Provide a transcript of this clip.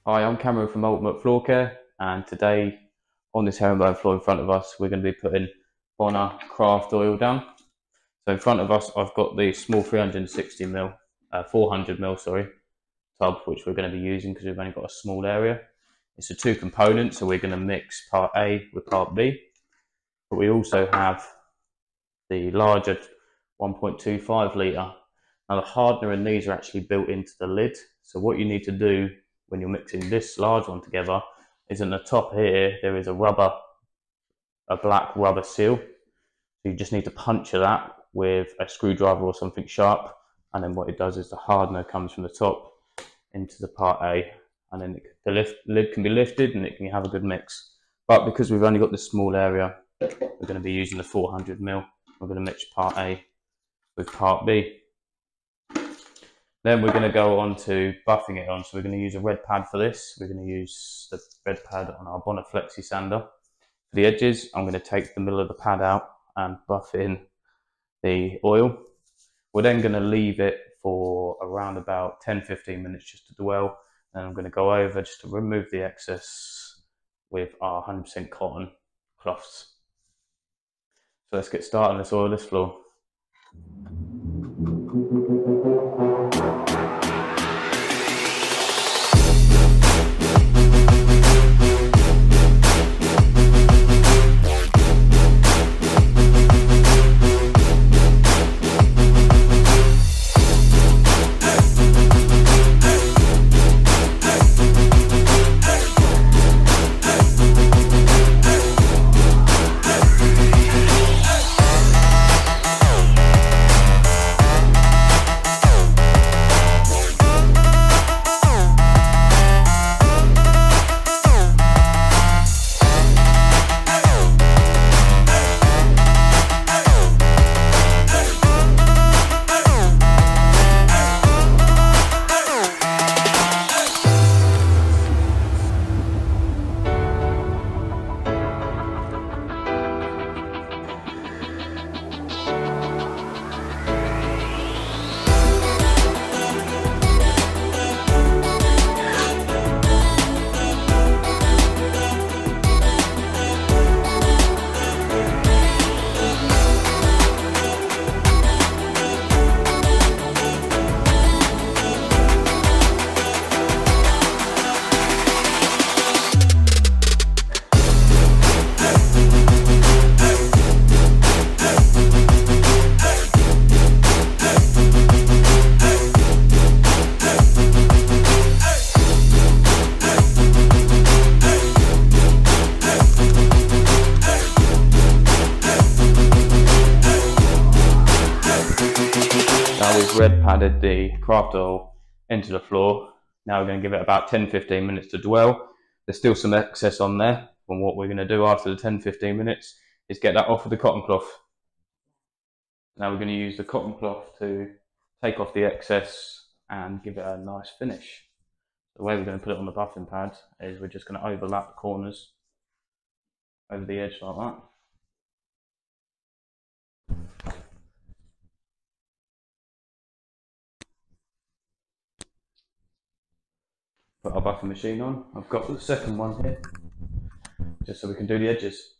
Hi, I'm Cameron from Ultimate Floor Care, and today on this herringbone floor in front of us we're going to be putting Bona Craft Oil down. So in front of us I've got the small 400 ml sorry, tub which we're going to be using because we've only got a small area. It's a two component, so we're going to mix part A with part B, but we also have the larger 1.25 litre. Now the hardener in these are actually built into the lid, so what you need to do when you're mixing this large one together is in the top here there is a black rubber seal. So you just need to puncture that with a screwdriver or something sharp, and then what it does is the hardener comes from the top into the part A, and then the lid can be lifted and it can have a good mix. But because we've only got this small area, we're going to be using the 400 ml. We're going to mix part A with part B. Then we're going to go on to buffing it on. So we're going to use a red pad for this. We're going to use the red pad on our Bona Flexi Sander. For the edges, I'm going to take the middle of the pad out and buff in the oil. We're then going to leave it for around about 10-15 minutes just to dwell. And I'm going to go over just to remove the excess with our 100% cotton cloths. So let's get started. Let's oil this floor. We've red padded the craft oil into the floor. Now we're going to give it about 10-15 minutes to dwell. There's still some excess on there, and what we're going to do after the 10-15 minutes is get that off with the cotton cloth. Now we're going to use the cotton cloth to take off the excess and give it a nice finish. The way we're going to put it on the buffing pad is we're just going to overlap the corners over the edge like that. Put our buffing machine on. I've got the second one here, just so we can do the edges.